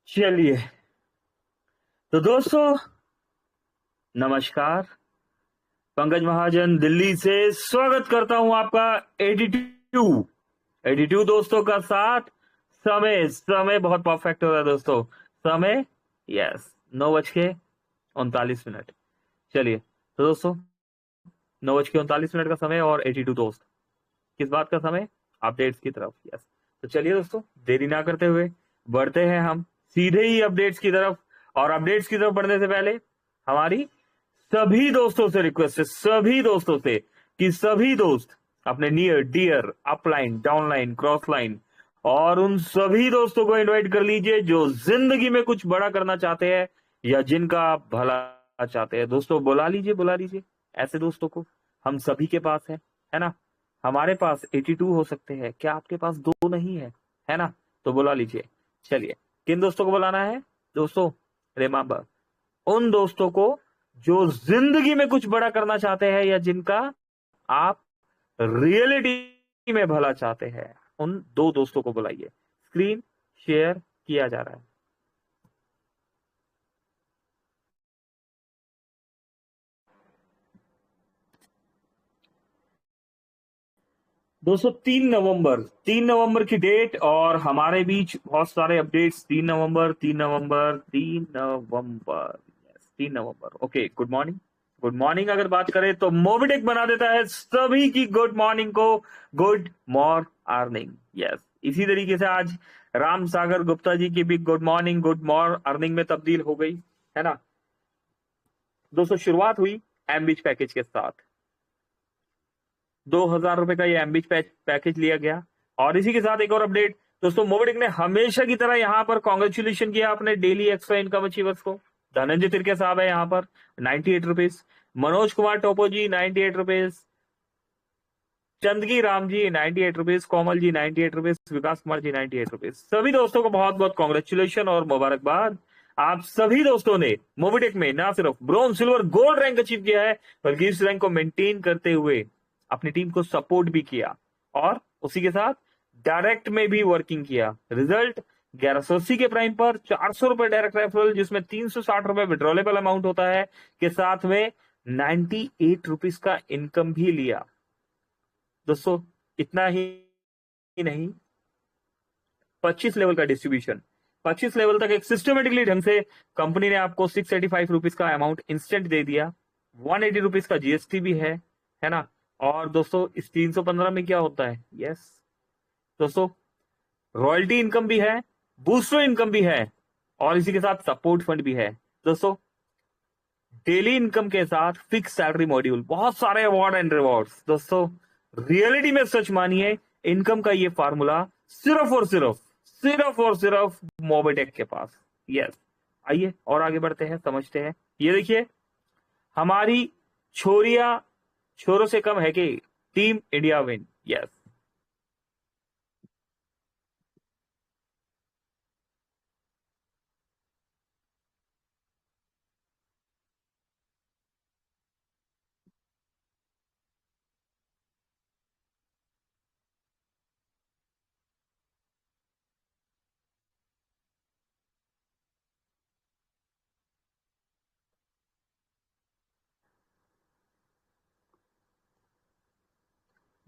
चलिए, तो दोस्तों नमस्कार। पंकज महाजन दिल्ली से स्वागत करता हूं आपका 82 दोस्तों का साथ। समय समय बहुत परफेक्ट हो रहा है दोस्तों। समय यस 9:39। चलिए, तो दोस्तों 9:39 का समय और 82 दोस्त किस बात का समय? अपडेट्स की तरफ। यस, तो चलिए दोस्तों देरी ना करते हुए बढ़ते हैं हम सीधे ही अपडेट्स की तरफ। और अपडेट्स की तरफ बढ़ने से पहले हमारी सभी दोस्तों से रिक्वेस्ट है, सभी दोस्तों से, कि सभी दोस्त अपने near dear upline downline cross line और उन सभी दोस्तों को इनवाइट कर लीजिए जो जिंदगी में कुछ बड़ा करना चाहते हैं या जिनका आप भला चाहते हैं। दोस्तों बुला लीजिए ऐसे दोस्तों को। हम सभी के पास है ना? हमारे पास 82 हो सकते हैं, क्या आपके पास दो नहीं है ना? तो बुला लीजिए। चलिए, किन दोस्तों को बुलाना है दोस्तों? रिमेंबर, उन दोस्तों को जो जिंदगी में कुछ बड़ा करना चाहते हैं या जिनका आप रियलिटी में भला चाहते हैं। उन दो दोस्तों को बुलाइए। स्क्रीन शेयर किया जा रहा है। दोस्तों 3 नवंबर की डेट और हमारे बीच बहुत सारे अपडेट्स। 3 नवंबर। Okay, good morning. Good morning अगर बात करें तो मोबिटेक बना देता है सभी की गुड मॉर्निंग को गुड मॉर अर्निंग। यस, इसी तरीके से आज राम सागर गुप्ता जी की भी good morning good more earning में तब्दील हो गई, है ना? दोस्तों शुरुआत हुई एमबीच पैकेज के साथ। 2,000 रुपए का ये एमबीच पैकेज लिया गया। और इसी के साथ एक और अपडेट दोस्तों, मोबिटेक ने हमेशा की तरह यहां पर कॉन्ग्रेचुलेशन किया अपने डेली एक्स्ट्रा इनकम अचीवर्स को। धनंजय तिरके साहब है यहाँ पर 98 रुपीज, मनोज कुमार टोपो जी 98 rupees, Chandgi Ram ji 98 rupees, Komal ji 98 rupees, विकास कुमार जी 98 रुपीज। सभी दोस्तों को बहुत बहुत कॉन्ग्रेचुलेशन और मुबारकबाद। आप सभी दोस्तों ने मोबिटेक में ना सिर्फ bronze silver gold rank achieve किया है बल्कि इस रैंक को मेंटेन करते हुए अपनी टीम को सपोर्ट भी किया और उसी के साथ डायरेक्ट में भी वर्किंग किया। रिजल्ट 1180 के प्राइम पर 400 रुपए डायरेक्ट रेफरल, जिसमें 360 रुपए विड्रॉलेबल अमाउंट होता है, के साथ में 98 रुपीज का इनकम भी लिया। दोस्तों इतना ही नहीं, 25 लेवल का डिस्ट्रीब्यूशन, 25 लेवल तक एक सिस्टमेटिकली ढंग से कंपनी ने आपको 685 रुपीज का अमाउंट इंस्टेंट दे दिया। 180 रुपीज का जीएसटी भी है ना? और दोस्तों इस 315 में क्या होता है? यस दोस्तों, रॉयल्टी इनकम भी है, बूस्टर इनकम भी है और इसी के साथ सपोर्ट फंड भी है। दोस्तों डेली इनकम के साथ फिक्स सैलरी मॉड्यूल, बहुत सारे अवार्ड एंड रिवॉर्ड्स। दोस्तों रियलिटी में सच मानिए, इनकम का ये फार्मूला सिर्फ और सिर्फ मोबिटेक के पास। यस, आइए और आगे बढ़ते हैं, समझते हैं। ये देखिए, हमारी छोरिया छोरों से कम है कि टीम इंडिया विन। यस,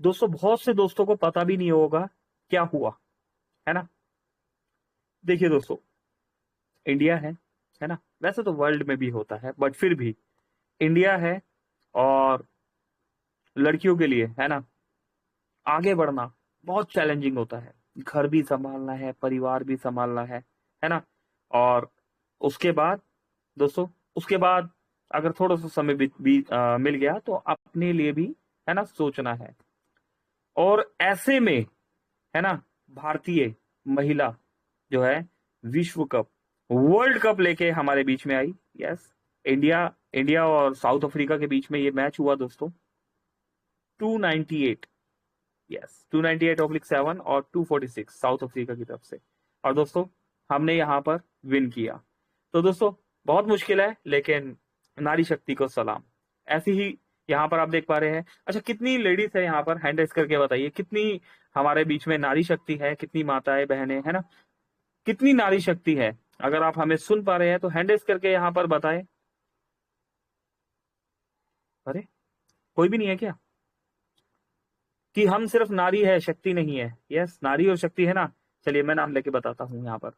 दोस्तों बहुत से दोस्तों को पता भी नहीं होगा क्या हुआ, है ना? देखिए दोस्तों, इंडिया है ना? वैसे तो वर्ल्ड में भी होता है बट फिर भी इंडिया है और लड़कियों के लिए, है ना, आगे बढ़ना बहुत चैलेंजिंग होता है। घर भी संभालना है, परिवार भी संभालना है ना? और उसके बाद दोस्तों, उसके बाद अगर थोड़ा सा समय मिल गया तो अपने लिए भी, है ना, सोचना है। और ऐसे में, है ना, भारतीय महिला जो है विश्व कप, वर्ल्ड कप लेके हमारे बीच में आई। यस, इंडिया इंडिया और साउथ अफ्रीका के बीच में ये मैच हुआ दोस्तों। 298, यस 298/7 और 246 साउथ अफ्रीका की तरफ से। और दोस्तों हमने यहाँ पर विन किया। तो दोस्तों बहुत मुश्किल है लेकिन नारी शक्ति को सलाम। ऐसी ही यहाँ पर आप देख पा रहे हैं। अच्छा, कितनी लेडीज है यहाँ पर? हैंड रेस करके बताइए कितनी हमारे बीच में नारी शक्ति है, कितनी माताएं बहनें, है ना, कितनी नारी शक्ति है? अगर आप हमें सुन पा रहे हैं तो हैंड रेज करके यहाँ पर बताएं। अरे कोई भी नहीं है क्या? कि हम सिर्फ नारी है, शक्ति नहीं है। यस, नारी और शक्ति है ना। चलिए मैं नाम लेके बताता हूँ यहाँ पर।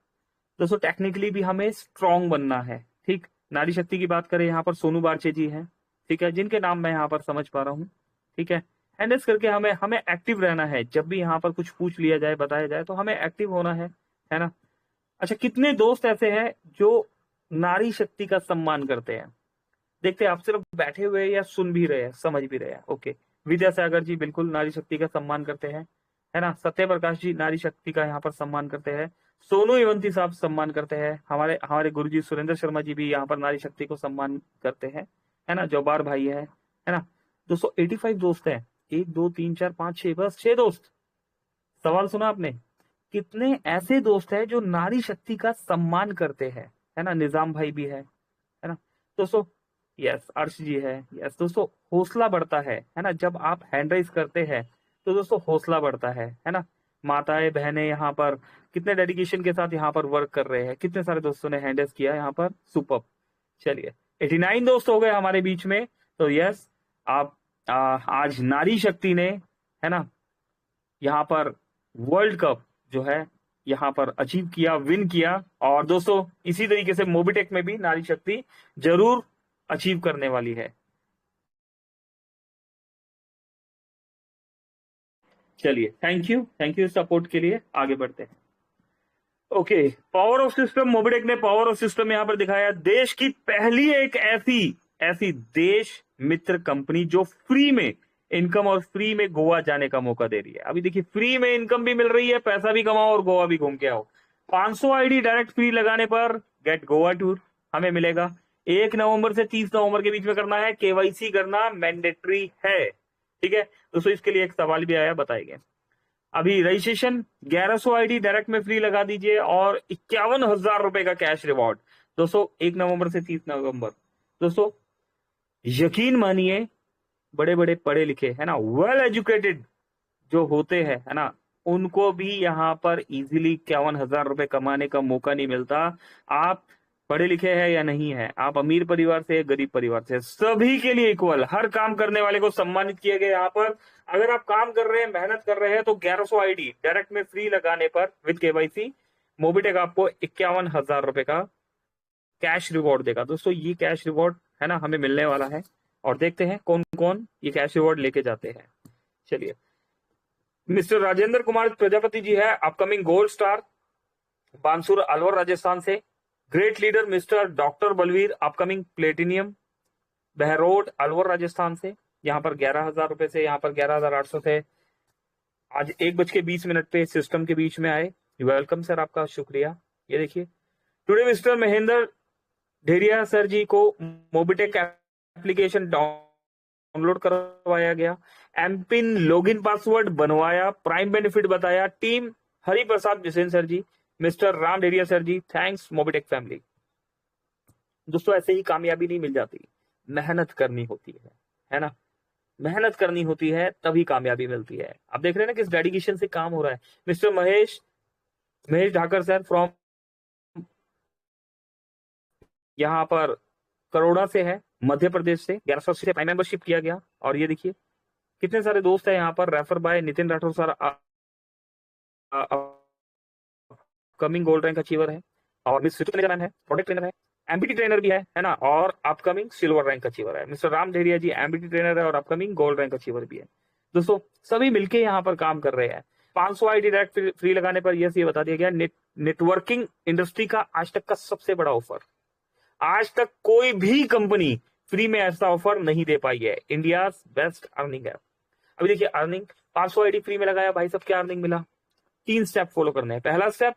दोस्तों टेक्निकली भी हमें स्ट्रांग बनना है, ठीक। नारी शक्ति की बात करें, यहाँ पर सोनू बारचे जी हैं, ठीक है, जिनके नाम मैं यहाँ पर समझ पा रहा हूँ, ठीक है। हैंडल्स करके हमें हमें एक्टिव रहना है। जब भी यहाँ पर कुछ पूछ लिया जाए, बताया जाए, तो हमें एक्टिव होना है ना। अच्छा, कितने दोस्त ऐसे हैं जो नारी शक्ति का सम्मान करते हैं? देखते हैं, आप सिर्फ बैठे हुए हैं या सुन भी रहे हैं, समझ भी रहे हैं? ओके। विद्यासागर जी बिल्कुल नारी शक्ति का सम्मान करते हैं, है ना। सत्य प्रकाश जी नारी शक्ति का यहाँ पर सम्मान करते हैं। सोनू इवंती साहब सम्मान करते हैं। हमारे हमारे गुरु जी सुरेंद्र शर्मा जी भी यहाँ पर नारी शक्ति को सम्मान करते हैं, है ना। जौबार भाई है ना। 285 दोस्त हैं। 1 2 3 4 5 6, बस 6 दोस्त। सवाल सुना आपने? कितने ऐसे दोस्त हैं जो नारी शक्ति का सम्मान करते हैं, है ना। निजाम भाई भी है ना दोस्तों। यस, अर्श जी है। यस दोस्तों, हौसला बढ़ता है ना। जब आप हैंड राइज करते हैं तो दोस्तों हौसला बढ़ता है ना। माताएं बहनें यहाँ पर कितने डेडिकेशन के साथ यहाँ पर वर्क कर रहे हैं। कितने सारे दोस्तों ने हैंड राइज किया यहाँ पर, सुपर। चलिए 89 दोस्त हो गए हमारे बीच में। तो यस, आप आज नारी शक्ति ने, है ना, यहाँ पर वर्ल्ड कप जो है यहाँ पर अचीव किया, विन किया। और दोस्तों इसी तरीके से मोबिटेक में भी नारी शक्ति जरूर अचीव करने वाली है। चलिए, थैंक यू सपोर्ट के लिए। आगे बढ़ते हैं। Okay, power of system, Mobitech ने पावर ऑफ सिस्टम यहां पर दिखाया। देश की पहली एक ऐसी ऐसी देश मित्र कंपनी जो फ्री में इनकम और फ्री में गोवा जाने का मौका दे रही है। अभी देखिए, फ्री में इनकम भी मिल रही है, पैसा भी कमाओ और गोवा भी घूम के आओ। 500 आईडी डायरेक्ट फ्री लगाने पर गेट गोवा टूर हमें मिलेगा। 1 नवंबर से 30 नवंबर के बीच में करना है। केवाईसी करना मैंडेटरी है, ठीक है दोस्तों। इसके लिए एक सवाल भी आया, बताइए। अभी रजिस्ट्रेशन 1100 आईडी डायरेक्ट में फ्री लगा दीजिए और 51,000 रुपए का कैश रिवॉर्ड दोस्तों। 1 नवंबर से 30 नवंबर दोस्तों, यकीन मानिए, बड़े बड़े पढ़े लिखे, है ना, वेल एजुकेटेड जो होते हैं, है ना, उनको भी यहाँ पर इजीली 51,000 रुपए कमाने का मौका नहीं मिलता। आप पढ़े लिखे हैं या नहीं है, आप अमीर परिवार से, गरीब परिवार से, सभी के लिए इक्वल, हर काम करने वाले को सम्मानित किया गया यहाँ पर। अगर आप काम कर रहे हैं, मेहनत कर रहे हैं, तो 1100 आईडी डायरेक्ट में फ्री लगाने पर विद केवाईसी मोबिटेक आपको 51,000 रुपए का कैश रिवॉर्ड देगा दोस्तों। ये कैश रिवॉर्ड, है ना, हमें मिलने वाला है। और देखते हैं कौन कौन ये कैश रिवॉर्ड लेके जाते हैं। चलिए, मिस्टर राजेंद्र कुमार प्रजापति जी है, upcoming gold star, Bansur Alwar Rajasthan से। Great leader mister doctor Balveer, upcoming platinum, Behror Alwar Rajasthan से। यहाँ पर 11,000 रुपए से, यहाँ पर 11,800 थे। आज 1:20 पे सिस्टम के बीच में आए। वेलकम सर, आपका शुक्रिया। ये देखिए, टुडे मिस्टर महेंद्र ढेरिया सर जी को मोबिटेक एप्लीकेशन डाउनलोड करवाया गया, एमपिन लॉगिन पासवर्ड बनवाया, प्राइम बेनिफिट बताया। टीम हरि प्रसाद बिसेन सर जी, मिस्टर राम डेरिया सर जी, थैंक्स मोबिटेक फैमिली। दोस्तों ऐसे ही कामयाबी नहीं मिल जाती, मेहनत करनी होती है ना। मेहनत करनी होती है तभी कामयाबी मिलती है। आप देख रहे हैं ना किस डेडिकेशन से काम हो रहा है। Mister Mahesh Mahesh Dhakar sir from यहाँ पर करोड़ा से है, मध्य प्रदेश से। 1180 से प्राइम मेंबरशिप किया गया। और ये देखिए कितने सारे दोस्त हैं यहाँ पर। Refer by Nitin Rathore sir, upcoming gold rank achiever है। और मिस ट्रेनर है, प्रोडक्ट ट्रेनर है, एमबीटी ट्रेनर भी है ना, और अपकमिंग सिल्वर रैंक अचीवर है। Mister Ram Deria ji MBT trainer है और अपकमिंग गोल्ड रैंक अचीवर भी है। दोस्तों सभी मिलके यहाँ पर काम कर रहे हैं। 500 आईडी डायरेक्ट फ्री लगाने पर यस ये बता दिया गया, नेटवर्किंग इंडस्ट्री का आज तक का सबसे बड़ा ऑफर। आज तक कोई भी कंपनी फ्री में ऐसा ऑफर नहीं दे पाई है। इंडिया बेस्ट अर्निंग है। अभी देखिए अर्निंग, 500 आईडी फ्री में लगाया भाई साहब, क्या अर्निंग मिला? 3 स्टेप फॉलो करने हैं। पहला स्टेप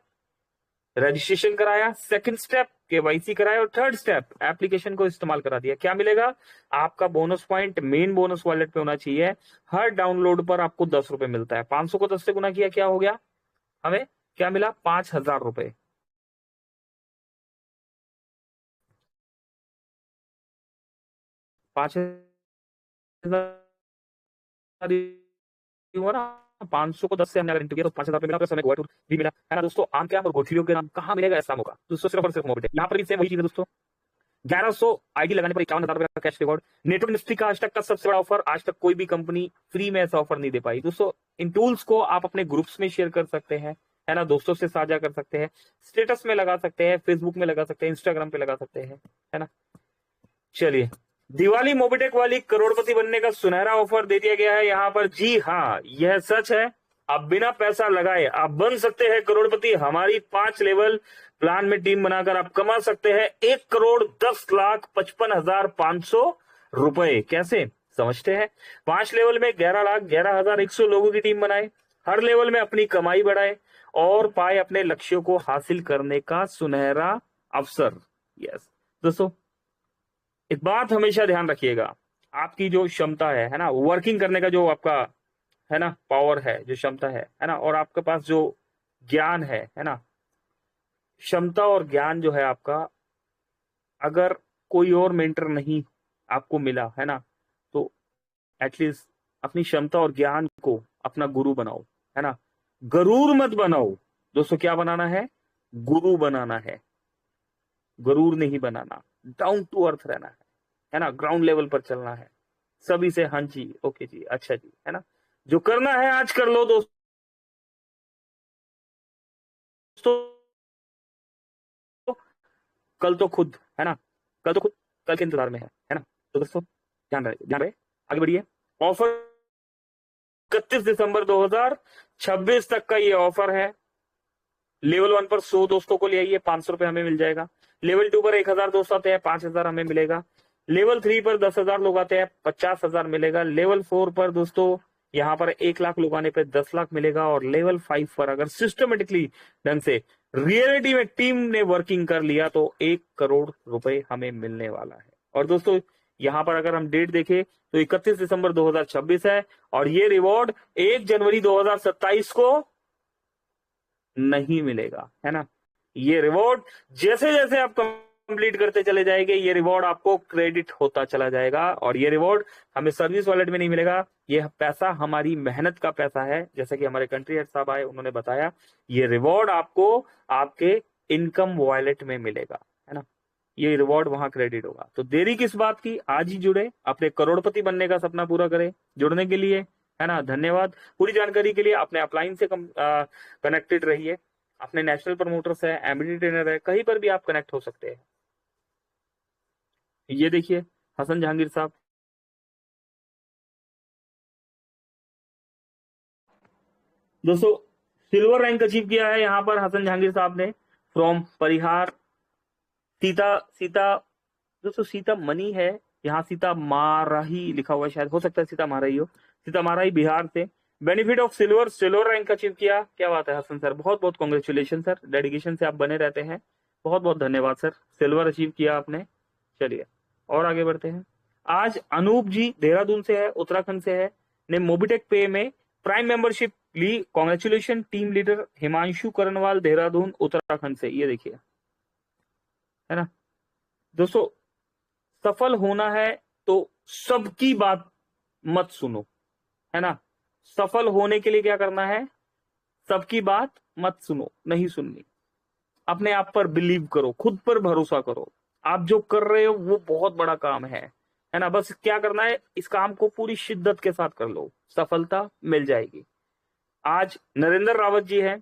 रजिस्ट्रेशन कराया, सेकंड स्टेप केवाईसी कराया, और थर्ड स्टेप एप्लीकेशन को इस्तेमाल करा दिया। क्या मिलेगा? आपका bonus point main bonus wallet पे होना चाहिए। हर डाउनलोड पर आपको 10 रुपए मिलता है। 500 को 10 से गुना किया, क्या हो गया? हमें क्या मिला? 5,000 रुपए। 5,000 हुआ ना। 500 को 10 से हमने अगर इंटू किया तो 5,000 रुपये मिला, प्लस हमें गोवा टूर भी मिला, है ना दोस्तों। आम के आम और गोठियों के नाम कहाँ मिलेगा ऐसा मौका दोस्तों, सिर्फ और सिर्फ मोबिटेक। यहाँ पर भी सेम वही चीज है दोस्तों, 1100 आईडी लगाने पर 51,000 रुपए का कैश रिवॉर्ड। नेटवर्क इंडस्ट्री का आज तक का सबसे बड़ा ऑफर, आज तक कोई भी कंपनी फ्री में ऐसा ऑफर नहीं दे पाई दोस्तों। इन टूल्स को आप अपने ग्रुप्स में शेयर कर सकते हैं, है ना, दोस्तों से साझा कर सकते हैं, स्टेटस में लगा सकते हैं, फेसबुक में लगा सकते हैं, इंस्टाग्राम पे लगा सकते हैं, है ना। चलिए, दिवाली मोबिटेक वाली करोड़पति बनने का सुनहरा ऑफर दे दिया गया है यहाँ पर। जी हाँ, यह सच है, आप बिना पैसा लगाए आप बन सकते हैं करोड़पति। हमारी 5 लेवल प्लान में टीम बनाकर आप कमा सकते हैं 1,10,55,500 रुपए। कैसे समझते हैं? 5 लेवल में 11,11,100 लोगों की टीम बनाए, हर लेवल में अपनी कमाई बढ़ाए और पाए अपने लक्ष्यों को हासिल करने का सुनहरा अवसर। यस दोस्तों, एक बात हमेशा ध्यान रखिएगा, आपकी जो क्षमता है ना, वर्किंग करने का जो आपका है ना पावर है, जो क्षमता है ना, और आपके पास जो ज्ञान है ना, क्षमता और ज्ञान जो है आपका, अगर कोई और मेंटर नहीं आपको मिला है ना, तो एटलीस्ट अपनी क्षमता और ज्ञान को अपना गुरु बनाओ, है ना। गरूर मत बनाओ दोस्तों, क्या बनाना है? गुरु बनाना है, गरूर नहीं बनाना। डाउन टू अर्थ रहना है ना, ग्राउंड लेवल पर चलना है, सभी से हाँ जी, ओके जी, अच्छा जी, है ना। जो करना है आज कर लो दोस्तों, कल तो खुद, है ना, कल तो खुद कल के इंतजार में है ना। तो दोस्तों ध्यान रहे, आगे बढ़िए। ऑफर 31 दिसंबर 2026 तक का ये ऑफर है। लेवल 1 पर 100 दोस्तों को ले आइए, 500 रुपए हमें मिल जाएगा। लेवल 2 पर 1,000 दोस्त आते हैं, 5,000 हमें मिलेगा। लेवल 3 पर 10,000 लोग आते हैं, 50,000 मिलेगा। लेवल 4 पर दोस्तों यहाँ पर 1 लाख लोग आने पर 10 लाख मिलेगा। और लेवल 5 पर अगर सिस्टमेटिकली ढंग से रियलिटी में टीम ने वर्किंग कर लिया तो 1 करोड़ रुपए हमें मिलने वाला है। और दोस्तों यहाँ पर अगर हम डेट देखें तो 31 दिसंबर 2026 है, और ये रिवॉर्ड 1 जनवरी 2027 को नहीं मिलेगा, है ना। ये रिवॉर्ड जैसे जैसे आप कंप्लीट करते चले जाएंगे, ये रिवॉर्ड आपको क्रेडिट होता चला जाएगा। और ये रिवॉर्ड हमें सर्विस वॉलेट में नहीं मिलेगा, ये पैसा हमारी मेहनत का पैसा है। जैसे कि हमारे कंट्री हेड साहब आए, उन्होंने बताया, ये रिवॉर्ड आपको आपके इनकम वॉलेट में मिलेगा, है ना। ये रिवॉर्ड वहां क्रेडिट होगा। तो देरी किस बात की, आज ही जुड़े, अपने करोड़पति बनने का सपना पूरा करें। जुड़ने के लिए, है ना, धन्यवाद। पूरी जानकारी के लिए अपने अपलाइन से कनेक्टेड रहिए। अपने नेशनल प्रमोटर्स है, एमबीडी ट्रेनर है, कहीं पर भी आप कनेक्ट हो सकते हैं। ये देखिए हसन जहांगीर साहब, दोस्तों सिल्वर रैंक अचीव किया है यहाँ पर हसन जहांगीर साहब ने, फ्रॉम परिहार। सीता सीता दोस्तों सीता मनी है, यहाँ सीता माराही लिखा हुआ है, शायद हो सकता है सीता माराही हो। सीता माराही बिहार से benefit of silver rank achieve किया। क्या बात है हसन सर, बहुत बहुत कॉन्ग्रेचुलेशन सर, डेडिकेशन से आप बने रहते हैं, बहुत बहुत धन्यवाद सर, सिल्वर अचीव किया आपने। चलिए और आगे बढ़ते हैं। आज अनूप जी देहरादून से है, उत्तराखंड से है, ने मोबिटेक पे में प्राइम मेंबरशिप ली। Congratulation team leader Himanshu Karnwal, Dehradun Uttarakhand से। ये देखिए, है ना दोस्तों, सफल होना है तो सबकी बात मत सुनो, है ना। सफल होने के लिए क्या करना है? सबकी बात मत सुनो, नहीं सुननी। अपने आप पर बिलीव करो, खुद पर भरोसा करो। आप जो कर रहे हो वो बहुत बड़ा काम है ना। बस क्या करना है, इस काम को पूरी शिद्दत के साथ कर लो, सफलता मिल जाएगी। आज नरेंद्र रावत जी है,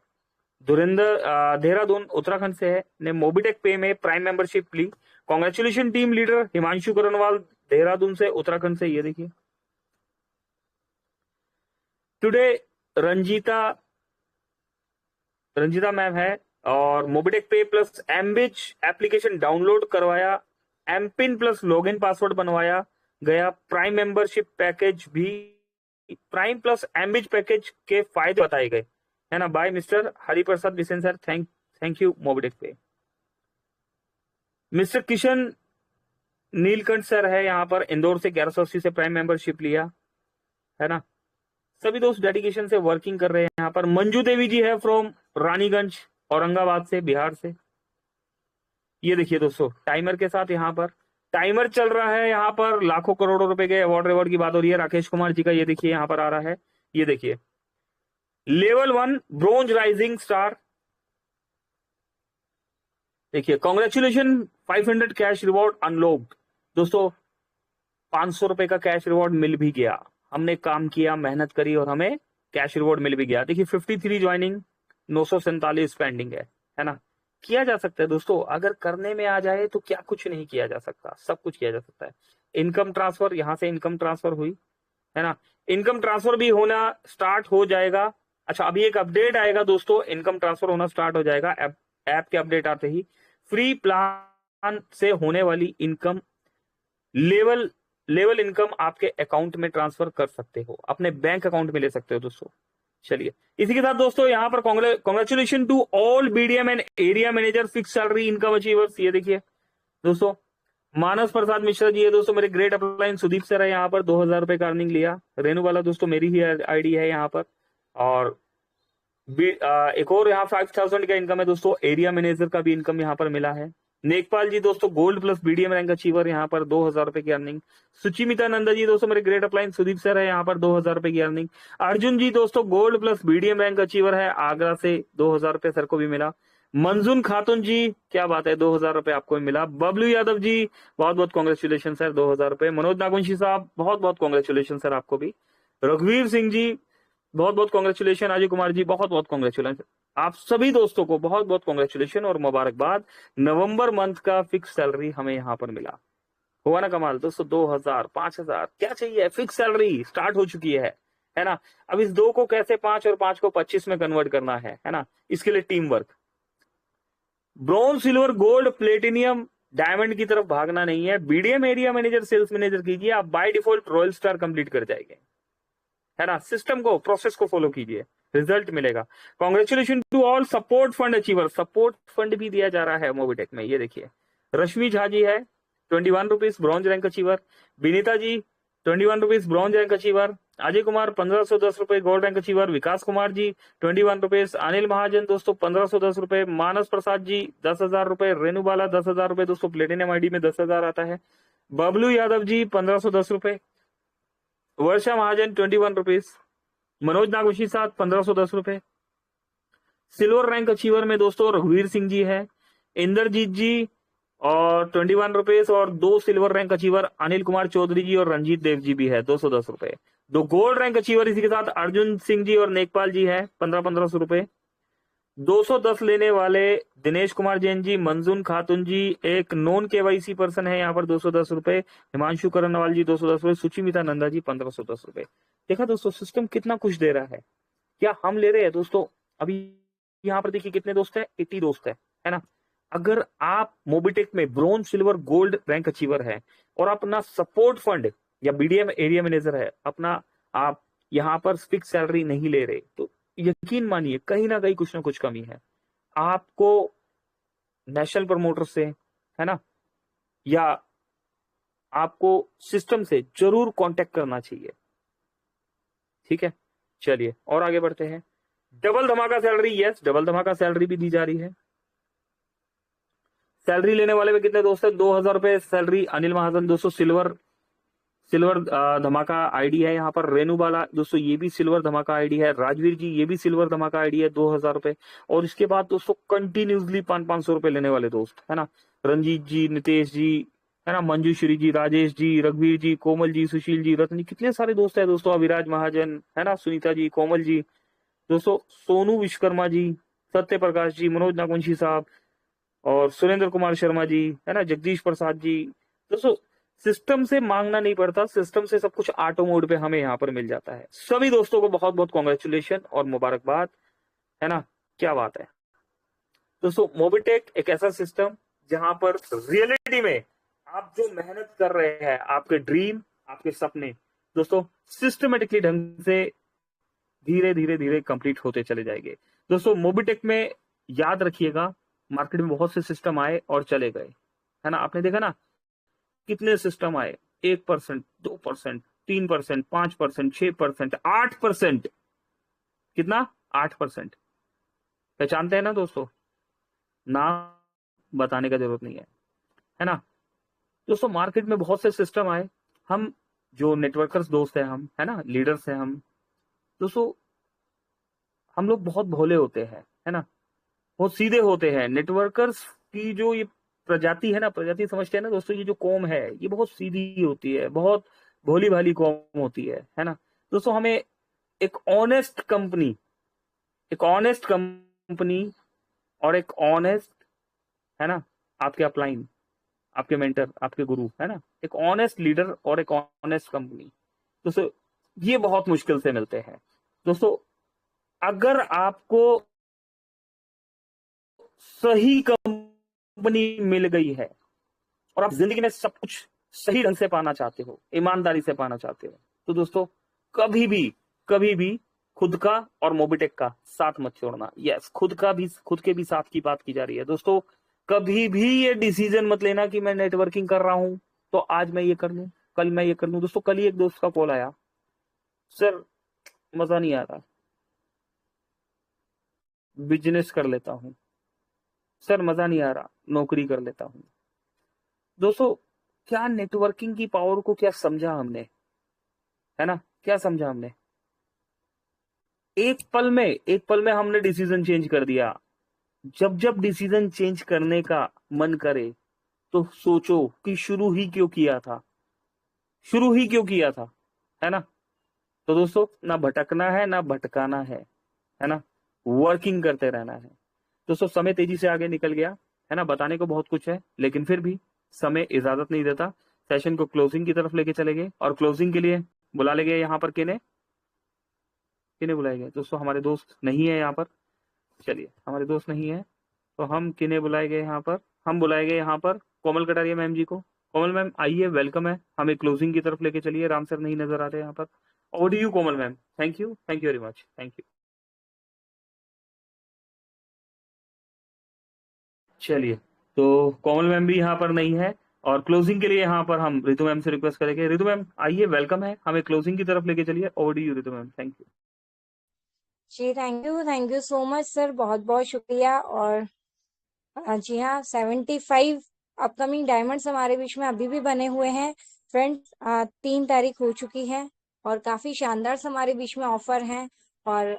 देहरादून उत्तराखंड से है, ने मोबिटेक पे में प्राइम मेंबरशिप ली। Congratulation team leader Himanshu Karnwal, Dehradun से, उत्तराखंड से। ये देखिए टुडे रंजीता मैम है, और मोबिटेक पे प्लस एमबिच एप्लीकेशन डाउनलोड करवाया, एमपिन प्लस लॉगिन पासवर्ड बनवाया गया। प्राइम मेंबरशिप पैकेज भी, प्राइम प्लस एमबिच पैकेज के फायदे बताए गए, है ना, by mister Hariprasad Bisen sir. Thank you Mobitech pay. Mister Kishan Neelkanth sir है यहाँ पर, इंदौर से, 1180 से प्राइम मेंबरशिप लिया, है ना। सभी दोस्त डेडिकेशन से वर्किंग कर रहे हैं यहाँ पर। मंजू देवी जी है फ्रॉम रानीगंज, औरंगाबाद से, बिहार से। ये देखिए दोस्तों टाइमर के साथ, यहाँ पर टाइमर चल रहा है, यहाँ पर लाखों करोड़ों रुपए के अवार्ड रिवॉर्ड की बात हो रही है। राकेश कुमार जी का ये देखिए यहाँ पर आ रहा है, ये देखिए लेवल 1 ब्रोंज राइजिंग स्टार, देखिए कॉन्ग्रेचुलेशन 500 कैश रिवॉर्ड अनलॉक्ड। दोस्तों 500 रुपए का कैश रिवॉर्ड मिल भी गया, हमने काम किया, मेहनत करी और हमें कैश रिवॉर्ड मिल भी गया। देखिए 53 ज्वाइनिंग, 947 पेंडिंग है ना। किया जा सकता है दोस्तों, अगर करने में आ जाए तो क्या कुछ नहीं किया जा सकता, सब कुछ किया जा सकता है। इनकम ट्रांसफर, यहां से इनकम ट्रांसफर हुई है ना, इनकम ट्रांसफर भी होना स्टार्ट हो जाएगा। अच्छा अभी एक अपडेट आएगा दोस्तों, इनकम ट्रांसफर होना स्टार्ट हो जाएगा ऐप के अपडेट आते ही। फ्री प्लान से होने वाली इनकम लेवल इनकम आपके अकाउंट में ट्रांसफर कर सकते हो, अपने बैंक अकाउंट में ले सकते हो दोस्तों। चलिए इसी के साथ दोस्तों यहाँ पर congratulation to all BDM and area manager fix salary income achievers. ये देखिए दोस्तों मानस प्रसाद मिश्रा जी है दोस्तों, मेरे ग्रेट अपलाइन सुदीप सर है यहाँ पर, 2000 रुपए का अर्निंग लिया। रेनू वाला दोस्तों मेरी ही आईडी है यहाँ पर। और एक और यहाँ 5000 का इनकम है दोस्तों, एरिया मैनेजर का भी इनकम यहाँ पर मिला है। नेकपाल जी दोस्तों gold plus BDM rank achiever यहाँ पर 2000 रुपए की अर्निंग। सुचिमिता नंदा जी दोस्तों मेरे ग्रेट अपलाइन सुदीप सर है यहाँ पर 2000 रुपए की अर्निंग। अर्जुन जी दोस्तों gold plus BDM rank achiever है, आगरा से 2000 रुपए सर को भी मिला। मंजून खातून जी क्या बात है, 2000 रुपए आपको भी मिला। बबलू यादव जी बहुत बहुत कॉन्ग्रेचुलेशन सर, 2000 रुपए। मनोज नागवंशी साहब बहुत बहुत कॉन्ग्रेचुलेशन सर आपको भी। रघुवीर सिंह जी बहुत बहुत कॉन्ग्रेचुलेशन। अजय कुमार जी बहुत बहुत कॉन्ग्रेचुलेशन। आप सभी दोस्तों को बहुत बहुत कॉन्ग्रेचुलेशन और मुबारकबाद। नवंबर मंथ का फिक्स सैलरी हमें यहाँ पर मिला, हुआ ना कमाल दोस्तों। 2000 5000 क्या चाहिए, फिक्स सैलरी स्टार्ट हो चुकी है ना। अब इस 2 को कैसे 5 और 5 को 25 में कन्वर्ट करना है ना, इसके लिए team work. Bronze silver gold platinum diamond की तरफ भागना नहीं है, BDM area manager sales manager कीजिए, आप by default royal star complete कर जाएंगे, है ना। सिस्टम को प्रोसेस को फॉलो कीजिए, रिजल्ट मिलेगा। Congratulation to all support fund achiever, support fund भी दिया जा रहा है मोबिटेक में। ये देखिए रश्मि झा जी है 21 rupees bronze rank achiever. Vinita ji 21 rupees bronze rank achiever. Ajay Kumar 1510 रुपए gold rank achiever. Vikas Kumar ji 21 rupees. Anil Mahajan दोस्तों 1510 रुपए। मानस प्रसाद जी 10,000 रुपए। रेणु बाला 10,000 रुपए दोस्तों, प्लेटिनम आईडी में 10,000 आता है। बबलू यादव जी 1510 रुपए। वर्षा महाजन 21 रुपीज। मनोज नागवंशी साथ 1510 रुपए। सिल्वर रैंक अचीवर में दोस्तों रघुवीर सिंह जी है, इंद्रजीत जी और 21 रुपीज, और 2 silver rank achiever Anil Kumar Chaudhary ji और रंजीत देव जी भी है 210 रुपए। 2 गोल्ड रैंक अचीवर इसी के साथ अर्जुन सिंह जी और नेकपाल जी है 1500 रुपए। 210 लेने वाले दिनेश कुमार जैन जी, मंजून खातून जी, एक नॉन केवाईसी पर्सन है यहाँ पर 210 रुपए। हिमांशु करनवाल जी 210 रुपए। सुचिमिता नंदा जी 1510 रुपए। देखा दोस्तों सिस्टम कितना कुछ दे रहा है, क्या हम ले रहे हैं दोस्तों। अभी यहाँ पर देखिए कितने दोस्त है, 80 दोस्त है ना। अगर आप मोबिटेक में bronze silver gold rank achiever है और अपना सपोर्ट फंड या बीडीएम एरिया मैनेजर है अपना, आप यहाँ पर फिक्स सैलरी नहीं ले रहे तो यकीन मानिए कहीं ना कहीं कुछ ना कुछ कमी है। आपको नेशनल प्रमोटर से, है ना, या आपको सिस्टम से जरूर कांटेक्ट करना चाहिए, ठीक है। चलिए और आगे बढ़ते हैं। डबल धमाका सैलरी, यस डबल धमाका सैलरी भी दी जा रही है। सैलरी लेने वाले में कितने दोस्त है, 2000 रुपए सैलरी अनिल महाजन दोस्तों, सिल्वर धमाका आईडी है यहाँ पर। रेनू बाला दोस्तों ये भी सिल्वर धमाका आईडी है। राजवीर जी ये भी सिल्वर धमाका आईडी है 2000 रुपए। और इसके बाद दोस्तों कंटिन्यूसली 500 रुपए लेने वाले दोस्त, है ना, रंजीत जी, नितेश जी, है ना, मंजूश्री जी, राजेश जी, रघुवीर जी, कोमल जी, सुशील जी, रत्न जी, कितने सारे दोस्त है दोस्तों। अविराज महाजन, है ना, सुनीता जी, कोमल जी दोस्तों, सोनू विश्वकर्मा जी, सत्य प्रकाश जी, मनोज नागवंशी साहब और सुरेंद्र कुमार शर्मा जी, है ना, जगदीश प्रसाद जी दोस्तों। सिस्टम से मांगना नहीं पड़ता, सिस्टम से सब कुछ ऑटो मोड पे हमें यहाँ पर मिल जाता है। सभी दोस्तों को बहुत बहुत कॉन्ग्रेचुलेशन और मुबारकबाद, है ना, क्या बात है दोस्तों। मोबिटेक एक ऐसा सिस्टम जहां पर रियलिटी में आप जो मेहनत कर रहे हैं, आपके ड्रीम, आपके सपने दोस्तों सिस्टमेटिकली ढंग से धीरे धीरे धीरे कंप्लीट होते चले जाएंगे दोस्तों। मोबिटेक में याद रखिएगा मार्केट में बहुत से सिस्टम आए और चले गए, है ना। आपने देखा ना कितने सिस्टम आए, 1%, 2%, 3%, 5%, 6%, 8%, कितना 8%। पहचानते हैं ना दोस्तों, नाम बताने का जरूरत नहीं है ना दोस्तों। मार्केट में बहुत से सिस्टम आए, हम जो नेटवर्कर्स दोस्त हैं हम, है ना, लीडर्स हैं हम दोस्तों, हम लोग बहुत भोले होते हैं, है ना, बहुत सीधे होते हैं। नेटवर्कर्स की जो ये प्रजाति है ना, प्रजाति समझते हैं ना दोस्तों, ये जो कौम है ये बहुत सीधी होती है, बहुत भोली भाली कौम होती है ना दोस्तों। हमें एक ऑनेस्ट कंपनी, एक ऑनेस्ट कंपनी और एक ऑनेस्ट, है ना, आपके अपलाइन, आपके मेंटर, आपके गुरु, है ना, एक ऑनेस्ट लीडर और एक ऑनेस्ट कंपनी दोस्तों, ये बहुत मुश्किल से मिलते हैं दोस्तों। अगर आपको सही कंपनी मिल गई है और आप जिंदगी में सब कुछ सही ढंग से पाना चाहते हो, ईमानदारी से पाना चाहते हो, तो दोस्तों कभी भी खुद का और मोबिटेक का साथ मत छोड़ना। यस, खुद के भी साथ की बात की जा रही है दोस्तों। कभी भी ये डिसीजन मत लेना कि मैं नेटवर्किंग कर रहा हूं तो आज मैं ये कर लूं, कल मैं ये कर लूं। दोस्तों कल ही एक दोस्त का कॉल आया, सर मजा नहीं आ रहा, बिजनेस कर लेता हूं, सर मजा नहीं आ रहा, नौकरी कर लेता हूं। दोस्तों क्या नेटवर्किंग की पावर को क्या समझा हमने, है ना, क्या समझा हमने? एक पल में हमने डिसीजन चेंज कर दिया। जब डिसीजन चेंज करने का मन करे तो सोचो कि शुरू ही क्यों किया था, शुरू ही क्यों किया था, है ना। तो दोस्तों ना भटकना है ना भटकाना है ना, वर्किंग करते रहना है दोस्तों। समय तेजी से आगे निकल गया, है ना, बताने को बहुत कुछ है लेकिन फिर भी समय इजाजत नहीं देता। सेशन को क्लोजिंग की तरफ लेके चले गए और क्लोजिंग के लिए बुला ले गए यहाँ पर किन्हें, किन्हें बुलाए गए दोस्तों? हमारे दोस्त नहीं है यहाँ पर, चलिए हमारे दोस्त नहीं है तो हम किन्हें बुलाए गए यहाँ पर? हम बुलाए गए यहाँ पर कोमल कटारिया मैम जी को। कोमल मैम आइए, वेलकम है, हमें क्लोजिंग की तरफ लेके चलिए। राम सर नहीं नजर आ रहे यहाँ पर। Over to you Komal ma'am, thank you very much, thank you. चलिए, तो कोमल मैम भी यहाँ पर नहीं है और क्लोजिंग के लिए यहाँ पर हम रितु मैम से रिक्वेस्ट करेंगे। रितु मैम आइए, वेलकम है, हमें क्लोजिंग की तरफ लेके चलिए। Over to you Ritu ma'am, thank you. जी thank you so much sir, बहुत बहुत शुक्रिया। और जी हाँ, 75 अपकमिंग डायमंड्स हमारे बीच में अभी भी बने हुए हैं फ्रेंड्स। 3 तारीख हो चुकी है और काफी शानदार हमारे बीच में ऑफर हैं। और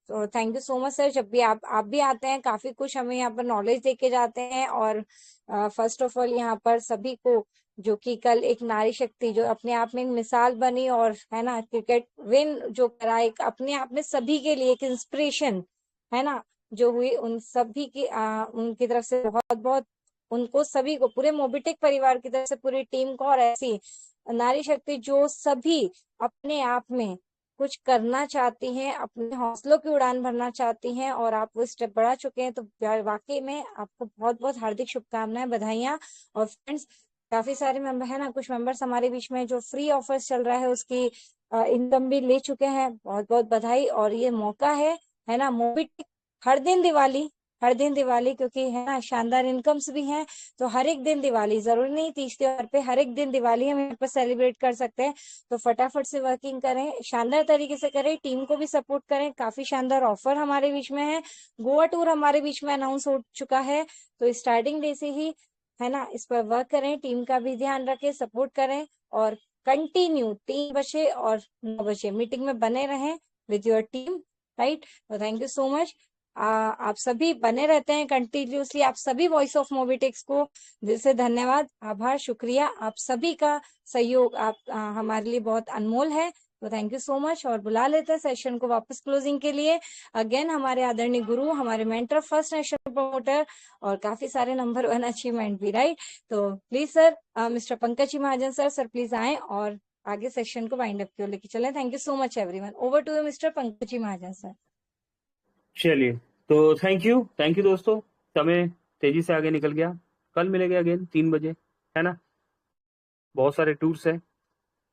तो thank you so much sir, जब भी आप भी आते हैं काफी कुछ हमें यहाँ पर नॉलेज देके जाते हैं। और फर्स्ट ऑफ ऑल यहाँ पर सभी को, जो कि कल एक नारी शक्ति जो अपने आप में एक मिसाल बनी और है ना, क्रिकेट विन जो करा, एक अपने आप में सभी के लिए एक इंस्पिरेशन है ना जो हुई, उन सभी की उनकी तरफ से बहुत बहुत उनको सभी को, पूरे मोबिटेक परिवार की तरफ से पूरी टीम को, और ऐसी नारी शक्ति जो सभी अपने आप में कुछ करना चाहती हैं, अपने हौसलों की उड़ान भरना चाहती हैं और आप वो स्टेप बढ़ा चुके हैं, तो वाकई में आपको बहुत बहुत हार्दिक शुभकामनाएं, बधाइयां। और फ्रेंड्स काफी सारे मेंबर है ना, कुछ मेंबर्स हमारे बीच में जो फ्री ऑफर्स चल रहा है उसकी इनकम भी ले चुके हैं, बहुत बहुत बधाई। और ये मौका है ना, मोबिटेक हर दिन दिवाली, हर दिन दिवाली, क्योंकि है ना शानदार इनकम्स भी हैं, तो हर एक दिन दिवाली, जरूरी नहीं तीज त्योहार पे, हर एक दिन दिवाली हम यहाँ पर सेलिब्रेट कर सकते हैं। तो फटाफट से वर्किंग करें, शानदार तरीके से करें, टीम को भी सपोर्ट करें। काफी शानदार ऑफर हमारे बीच में है, गोवा टूर हमारे बीच में अनाउंस हो चुका है, तो स्टार्टिंग डे से ही है ना इस पर वर्क करें, टीम का भी ध्यान रखें, सपोर्ट करें और कंटिन्यू 3 बजे और 9 बजे मीटिंग में बने रहें विद योर टीम, राइट। तो थैंक यू सो मच। आप सभी बने रहते हैं कंटिन्यूसली, आप सभी वॉइस ऑफ मोबिटेक्स को दिल से धन्यवाद, आभार, शुक्रिया। आप सभी का सहयोग हमारे लिए बहुत अनमोल है, तो थैंक यू सो मच। और बुला लेते हैं सेशन को वापस क्लोजिंग के लिए। अगेन हमारे आदरणीय गुरु, हमारे मेंटर, फर्स्ट नेशनल प्रमोटर और काफी सारे नंबर 1 अचीवमेंट भी, राइट। तो please sir, mister Pankaj ji Mahajan sir, please आए और आगे सेशन को वाइंड अप की ओर लेके चले। Thank you so much everyone. Over to you mister Pankaj ji Mahajan sir. चलिए, तो थैंक यू दोस्तों। समय तेजी से आगे निकल गया, कल मिलेंगे अगेन 3 बजे, है ना। बहुत सारे टूर्स है,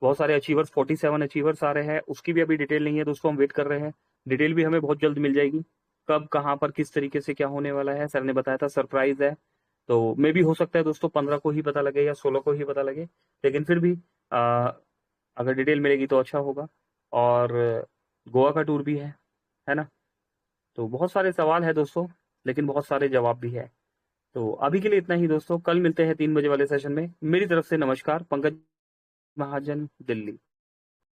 बहुत सारे अचीवर्स, 47 अचीवर्स आ रहे हैं, उसकी भी अभी डिटेल नहीं है दोस्तों, हम वेट कर रहे हैं। डिटेल भी हमें बहुत जल्द मिल जाएगी, कब कहाँ पर किस तरीके से क्या होने वाला है। सर ने बताया था सरप्राइज है, तो मे भी हो सकता है दोस्तों 15 को ही पता लगे या 16 को ही पता लगे, लेकिन फिर भी अगर डिटेल मिलेगी तो अच्छा होगा। और गोवा का टूर भी है ना। तो बहुत सारे सवाल है दोस्तों, लेकिन बहुत सारे जवाब भी है। तो अभी के लिए इतना ही दोस्तों, कल मिलते हैं 3 बजे वाले सेशन में। मेरी तरफ से नमस्कार, पंकज महाजन, दिल्ली।